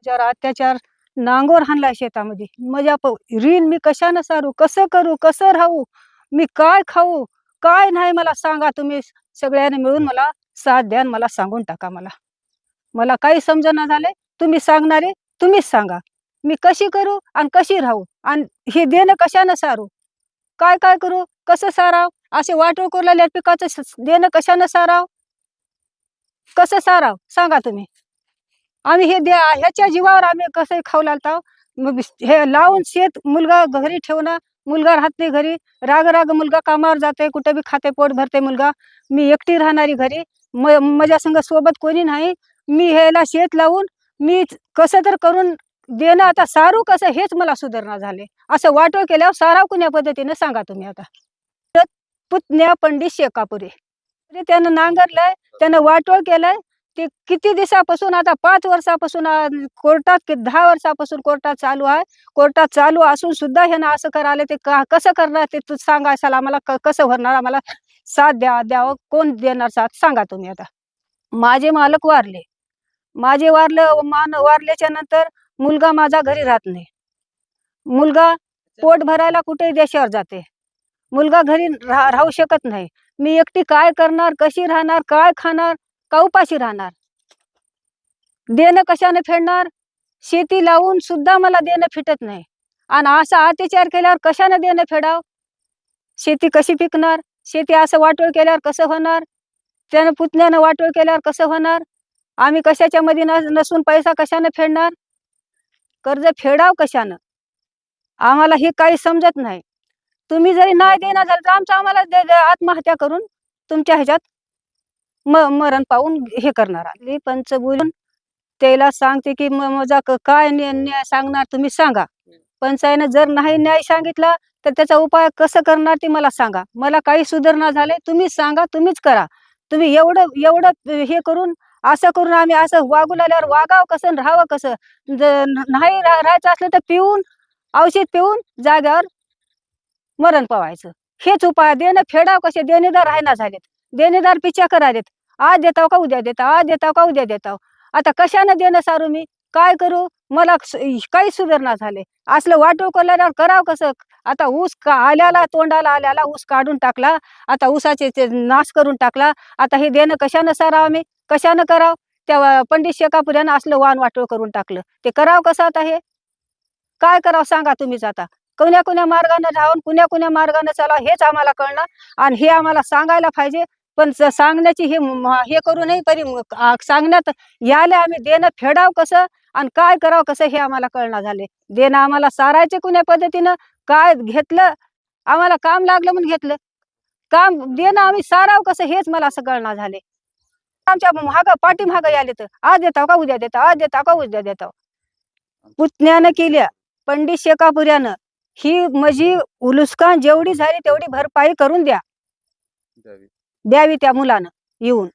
त्याच्यावर अत्याचार नांगोर हाणला शेतामध्ये. माझ्या रीन मी कशानं सारू, कसं करू, कसं राहू, मी काय खाऊ, काय नाही मला सांगा तुम्ही. सगळ्यांनी मिळून मला साथ द्या आणि मला सांगून टाका. मला काही समजना झाले. तुम्ही सांगणारे तुम्हीच सांगा. मी कशी करू आणि कशी राहू आणि हे देणं कशानं सारू, काय काय करू, कसं साराव, असे वाटोळ कोरलेल्या पिकाचं देणं कशानं साराव, कसं साराव सांगा तुम्ही. आम्ही हे ह्याच्या जीवावर आम्ही कसं खाऊ लागतो. मग हे लावून शेत मुलगा घरी ठेवणं, मुलगा राहत नाही घरी, राग राग मुलगा कामावर जाते, कुठे बी खाते, पोट भरते मुलगा. मी एकटी राहणारी घरी, माझ्या संग सोबत कोणी नाही. मी ह्याला शेत लावून मी कसं तर करून देणं, आता सारू कसं हेच मला सुधारणा झाले. असं वाटोळ केल्यावर साराव कुण्या पद्धतीने सांगा तुम्ही. आता पुतण्या पंडित शेकापुरे त्यानं नांगरलंय, त्यानं वाटोळ केलंय. ते किती दिवसापासून, आता 5 वर्षापासून कोर्टात, 10 वर्षापासून कोर्टात चालू आहे. कोर्टात चालू असून सुद्धा ह्यानं असं करायला, ते कसं करणार ते तू सांगा. असाल आम्हाला कसं होणार, आम्हाला साथ द्यावं, कोण देणार साथ सांगा तुम्ही. आता माझे मालक वारले, वारल्याच्या नंतर मुलगा माझा घरी राहत नाही. मुलगा पोट भरायला कुठे देशावर जाते, मुलगा घरी राहू शकत नाही. मी एकटी काय करणार, कशी राहणार, काय खाणार, का उपाशी राहणार, देणं कशाने फेडणार. शेती लावून सुद्धा मला देणं फिटत नाही आणि असा अत्याचार केल्यावर कशाने देणं फेडाव. शेती कशी पिकणार, शेती असं वाटोळ केल्यावर कसं होणार, त्यानं पुतण्यानं वाटोळ केल्यावर कसं होणार. आम्ही कशाच्या मध्ये नसून पैसा कशाने फेडणार, कर्ज फेडाव कशानं, आम्हाला हे काही समजत नाही. तुम्ही जरी नाही देणार झालं तर आम्हाला आत्महत्या करून तुमच्या ह्याच्यात मरण पाहून हे करणार. पंच बोलून त्याला सांगते की माझा काय न्याय सांगणार तुम्ही सांगा. पंचायतनं जर नाही न्याय सांगितला तर त्याचा उपाय कसं करणार ते मला सांगा. मला काही सुधारणा झाले तुम्हीच सांगा, तुम्हीच करा. तुम्ही एवढं हे करून असं करून आम्ही असं वागू लागल्यावर वागावं कसं, राहावं कसं. नाही राहायचं असलं तर पिऊन, औषध पिऊन जाग्यावर मरण पावायचं, हेच उपाय. देणं फेडाव कसे, देणेदार राहणार झालेत, देणेदार पिछा करायलेत. आज देताव का उद्या देताव, आज देताव का उद्या देताव. आता कशानं देणं सारू, मी काय करू, मला काही सुधारणा झाले. असलं वाटोळ कोरल्यावर करावं कसं. आता ऊस आल्याला, तोंडाला आल्याला ऊस काढून टाकला, आता ऊसाचे नाश करून टाकला. आता हे देणं कशानं सारावं, आम्ही कशानं करावं. त्या पंडित शेकापुऱ्यानं असलं वाण वाटोळ करून टाकलं, ते करावं कसं. आता हे काय करावं सांगा तुम्हीच. आता कोण्या मार्गाने राहून कुण्या मार्गाने चाला हेच आम्हाला कळणार आणि हे आम्हाला सांगायला पाहिजे. पण सांगण्याची हे करू नये, तरी सांगण्यात याले आम्ही देणं फेडाव कसं आणि काय करावं कसं हे आम्हाला कळणार झाले. देणं आम्हाला सारायचे कुण्या पद्धतीनं, काय घेतलं आम्हाला काम लागलं म्हणून घेतलं, काम देणं आम्ही साराव कसं हेच मला असं कळणार झाले. आमच्या पाठीमाग याले तर आज देताव का उद्या देताव, आज देताव का उद्या देताव. पुतण्यानं केल्या पंडित शेकापुऱ्यानं ही माझी उलुस्कान जेवढी झाली तेवढी भरपाई करून द्यावी त्या मुलानं येऊन.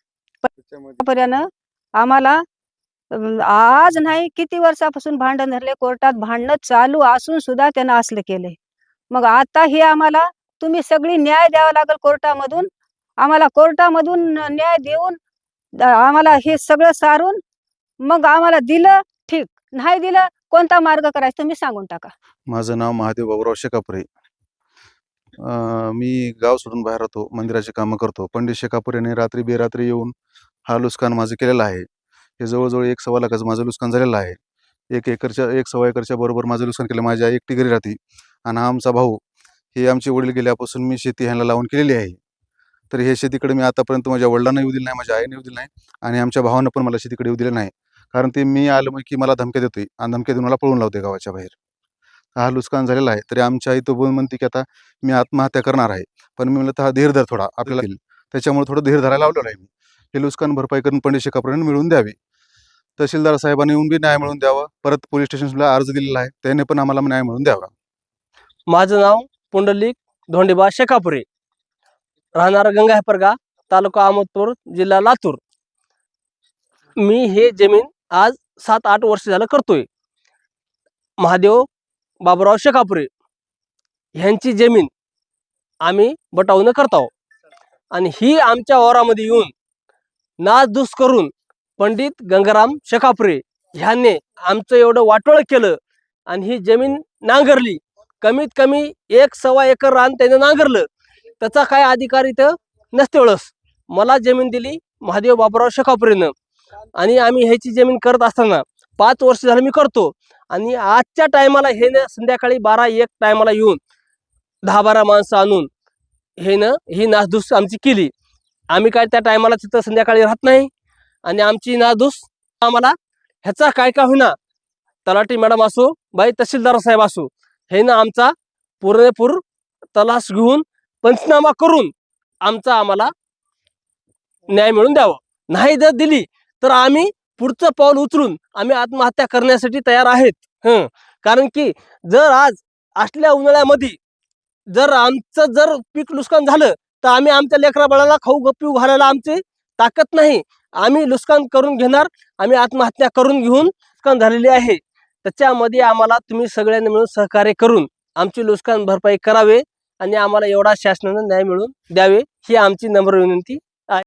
पर्यंत आम्हाला आज नाही किती वर्षापासून भांडण धरले, कोर्टात भांडणं चालू असून सुद्धा त्यानं असलं केलंय. मग आता हे आम्हाला तुम्ही सगळी न्याय द्यावा लागेल कोर्टामधून. आम्हाला कोर्टामधून न्याय देऊन आम्हाला हे सगळं सारून मग आम्हाला दिलं ठीक, नाही दिलं कोणता मार्ग करायचा तुम्ही सांगून टाका. माझं नाव महादेव बाबूराव शेकापुरे. मी गाव सोडून बाहेर राहतो, मंदिराचे कामं करतो. पंडित शेकापुरे यांनी रात्री बेरात्री येऊन हा लुस्कान माझं केलेलं आहे. हे जवळजवळ 1.25 लाखाचं माझं लुस्कान झालेलं आहे. 1.25 एकरच्या बरोबर माझं लुस्कान केलं. माझी आई एकटी घरी राहते आणि आमचा भाऊ, हे आमचे वडील गेल्यापासून मी शेती ह्यांना लावून केलेली आहे. तर हे शेतीकडे मी आतापर्यंत माझ्या वडिलांना येऊ दिलं नाही, माझ्या आईने येऊ दिलं नाही आणि आमच्या भावानं पण मला शेतीकडे येऊ दिलं नाही. कारण ते मी आलं मग की मला धमक्या देतोय आणि धमक्या देऊन मला पळून लावते गावाच्या बाहेर. हा लुस्कान झालेला आहे. तरी आमच्या आई तो बोलून म्हणते की आता मी आत्महत्या करणार आहे. पण मी म्हणलं तर हा धीर धर थोडा आपल्याला, त्याच्यामुळे थोडं धीर धरायला लावलेलं आहे. मी हे लुस्कान भरपाई करून पंडित शेकापुऱ्यांनी मिळवून द्यावी. तहसीलदार साहेबांनी येऊन बी न्याय मिळवून द्यावा. परत पोलीस स्टेशनला अर्ज दिलेला आहे, त्याने पण आम्हाला न्याय मिळवून द्यावा. माझं नाव पुंडलिक धोंडेबा शेकापुरे, राहणार गंगाहेपरगा, तालुका अहमदपूर, जिल्हा लातूर. मी हे जमीन आज 7-8 वर्ष झालं करतोय. महादेव बाबूराव शेकापुरे ह्यांची जमीन आम्ही बटावून करतो आणि ही आमच्या वावरामध्ये येऊन नासधूस करून पंडित गंगाराम शेकापुरे ह्याने आमचं एवढं वाटोळ केलं आणि ही जमीन नांगरली, कमीत कमी 1-1.25 एकर रान त्यानं नांगरलं, त्याचा काय अधिकार इथं नसते वेळस. मला जमीन दिली महादेव बाबूराव शेकापुरेनं आणि आम्ही ह्याची जमीन करत असताना 5 वर्ष झालं मी करतो. आणि आजच्या टायमाला हे ना संध्याकाळी 12-1 टायमाला येऊन 10-12 माणसं आणून हे ना ही नासधूस आमची केली. आम्ही काय त्या टायमाला तिथं संध्याकाळी राहत नाही आणि आमची नासधूस आम्हाला ह्याचा काय का होईना, तलाठी मॅडम असो, बाई तहसीलदार साहेब असो, हे ना आमचा पुरेपूर तलाश घेऊन पंचनामा करून आम्हाला न्याय मिळवून द्यावा. नाही जर दिली तर आम्ही पुढचं पाऊल उचलून आम्ही आत्महत्या करण्यासाठी तयार आहेत. कारण की जर आज असल्या उन्हाळ्यामध्ये जर आमचं जर पीक नुकसान झालं तर आम्ही आमच्या लेकरा बाळाला खाऊ पिऊ घालायला आमची ताकद नाही. आम्ही नुकसान करून घेणार, आम्ही आत्महत्या करून घेऊन नुकसान झालेली आहे. त्याच्यामध्ये आम्हाला तुम्ही सगळ्यांनी मिळून सहकार्य करून आमची नुकसान भरपाई करावे आणि आम्हाला एवढा शासनानं न्याय मिळवून द्यावे ही आमची नम्र विनंती